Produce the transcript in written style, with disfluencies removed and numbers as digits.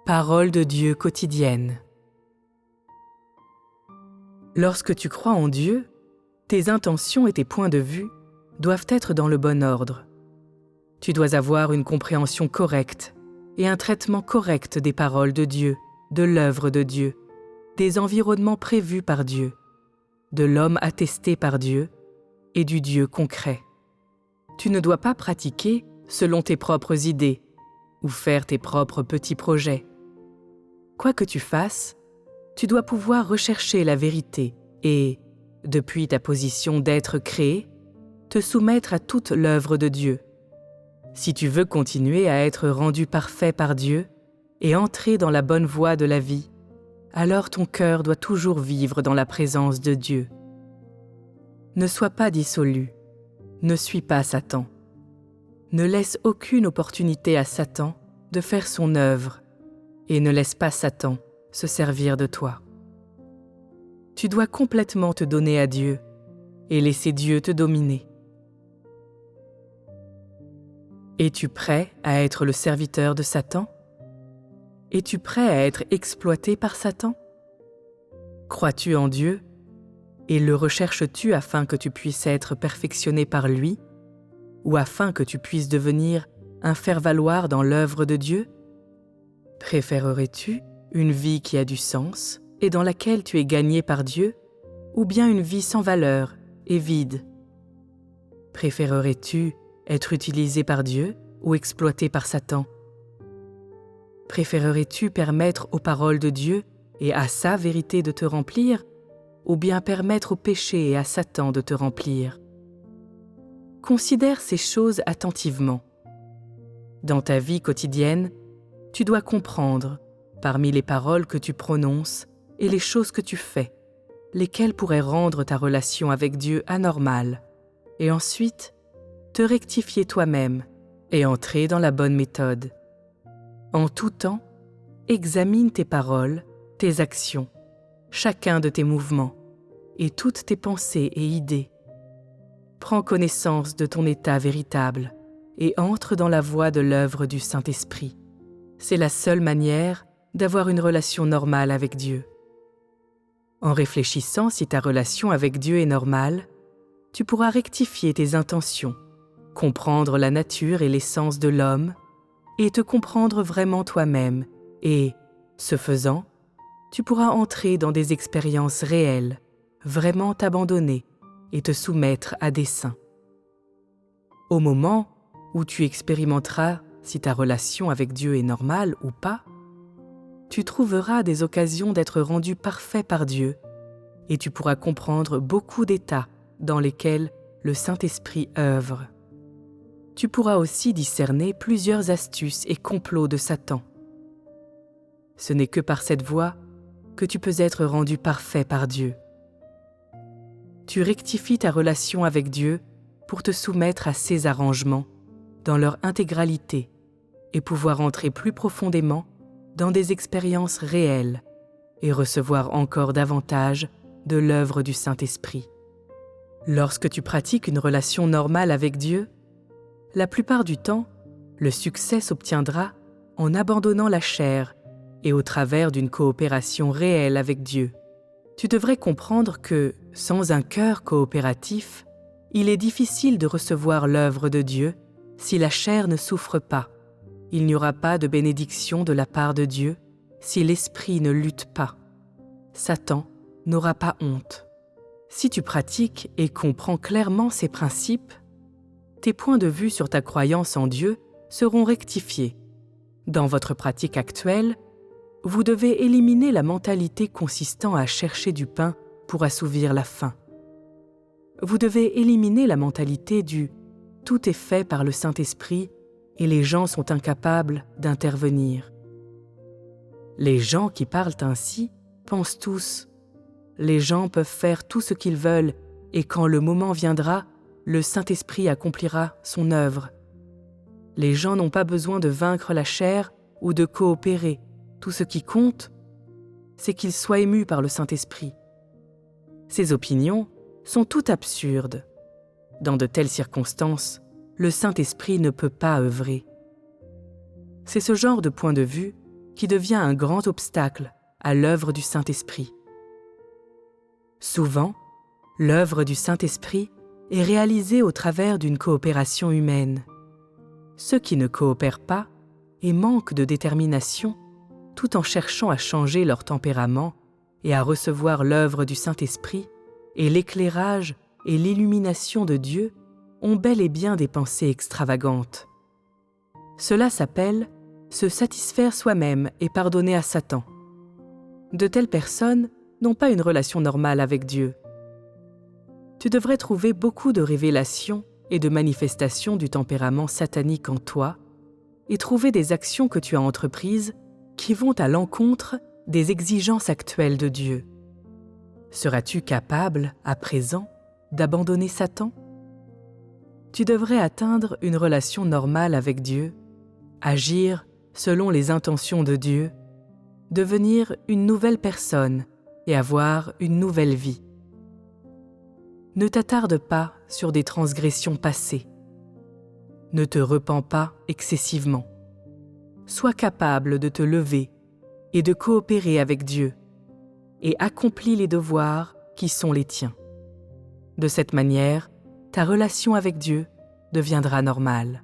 Parole de Dieu quotidienne. Lorsque tu crois en Dieu, tes intentions et tes points de vue doivent être dans le bon ordre. Tu dois avoir une compréhension correcte et un traitement correct des paroles de Dieu, de l'œuvre de Dieu, des environnements prévus par Dieu, de l'homme attesté par Dieu et du Dieu concret. Tu ne dois pas pratiquer selon tes propres idées ou faire tes propres petits projets. Quoi que tu fasses, tu dois pouvoir rechercher la vérité et, depuis ta position d'être créé, te soumettre à toute l'œuvre de Dieu. Si tu veux continuer à être rendu parfait par Dieu et entrer dans la bonne voie de la vie, alors ton cœur doit toujours vivre dans la présence de Dieu. Ne sois pas dissolu, ne suis pas Satan. Ne laisse aucune opportunité à Satan de faire son œuvre et ne laisse pas Satan se servir de toi. Tu dois complètement te donner à Dieu et laisser Dieu te dominer. Es-tu prêt à être le serviteur de Satan? Es-tu prêt à être exploité par Satan? Crois-tu en Dieu et le recherches-tu afin que tu puisses être perfectionné par lui ou afin que tu puisses devenir un faire-valoir dans l'œuvre de Dieu? Préférerais-tu une vie qui a du sens et dans laquelle tu es gagné par Dieu ou bien une vie sans valeur et vide? Préférerais-tu être utilisé par Dieu ou exploité par Satan? Préférerais-tu permettre aux paroles de Dieu et à sa vérité de te remplir ou bien permettre au péché et à Satan de te remplir? Considère ces choses attentivement. Dans ta vie quotidienne, tu dois comprendre, parmi les paroles que tu prononces et les choses que tu fais, lesquelles pourraient rendre ta relation avec Dieu anormale, et ensuite te rectifier toi-même et entrer dans la bonne méthode. En tout temps, examine tes paroles, tes actions, chacun de tes mouvements et toutes tes pensées et idées. Prends connaissance de ton état véritable et entre dans la voie de l'œuvre du Saint-Esprit. C'est la seule manière d'avoir une relation normale avec Dieu. En réfléchissant si ta relation avec Dieu est normale, tu pourras rectifier tes intentions, comprendre la nature et l'essence de l'homme, et te comprendre vraiment toi-même, et, ce faisant, tu pourras entrer dans des expériences réelles, vraiment t'abandonner et te soumettre à des saints. Au moment où tu expérimenteras si ta relation avec Dieu est normale ou pas, tu trouveras des occasions d'être rendu parfait par Dieu et tu pourras comprendre beaucoup d'états dans lesquels le Saint-Esprit œuvre. Tu pourras aussi discerner plusieurs astuces et complots de Satan. Ce n'est que par cette voie que tu peux être rendu parfait par Dieu. Tu rectifies ta relation avec Dieu pour te soumettre à ses arrangements dans leur intégralité et pouvoir entrer plus profondément dans des expériences réelles et recevoir encore davantage de l'œuvre du Saint-Esprit. Lorsque tu pratiques une relation normale avec Dieu, la plupart du temps, le succès s'obtiendra en abandonnant la chair et au travers d'une coopération réelle avec Dieu. Tu devrais comprendre que, sans un cœur coopératif, il est difficile de recevoir l'œuvre de Dieu si la chair ne souffre pas. Il n'y aura pas de bénédiction de la part de Dieu si l'esprit ne lutte pas. Satan n'aura pas honte. Si tu pratiques et comprends clairement ces principes, tes points de vue sur ta croyance en Dieu seront rectifiés. Dans votre pratique actuelle, vous devez éliminer la mentalité consistant à chercher du pain pour assouvir la faim. Vous devez éliminer la mentalité du « tout est fait par le Saint-Esprit et les gens sont incapables d'intervenir ». Les gens qui parlent ainsi pensent tous « les gens peuvent faire tout ce qu'ils veulent et quand le moment viendra, le Saint-Esprit accomplira son œuvre ». Les gens n'ont pas besoin de vaincre la chair ou de coopérer. Tout ce qui compte, c'est qu'ils soient émus par le Saint-Esprit. Ces opinions sont toutes absurdes. Dans de telles circonstances, le Saint-Esprit ne peut pas œuvrer. C'est ce genre de point de vue qui devient un grand obstacle à l'œuvre du Saint-Esprit. Souvent, l'œuvre du Saint-Esprit est réalisée au travers d'une coopération humaine. Ceux qui ne coopèrent pas et manquent de détermination, tout en cherchant à changer leur tempérament et à recevoir l'œuvre du Saint-Esprit et l'éclairage et l'illumination de Dieu, ont bel et bien des pensées extravagantes. Cela s'appelle se satisfaire soi-même et pardonner à Satan. De telles personnes n'ont pas une relation normale avec Dieu. Tu devrais trouver beaucoup de révélations et de manifestations du tempérament satanique en toi et trouver des actions que tu as entreprises qui vont à l'encontre des exigences actuelles de Dieu. Seras-tu capable, à présent, d'abandonner Satan? Tu devrais atteindre une relation normale avec Dieu, agir selon les intentions de Dieu, devenir une nouvelle personne et avoir une nouvelle vie. Ne t'attarde pas sur des transgressions passées. Ne te repens pas excessivement. Sois capable de te lever et de coopérer avec Dieu et accomplis les devoirs qui sont les tiens. De cette manière, ta relation avec Dieu deviendra normale.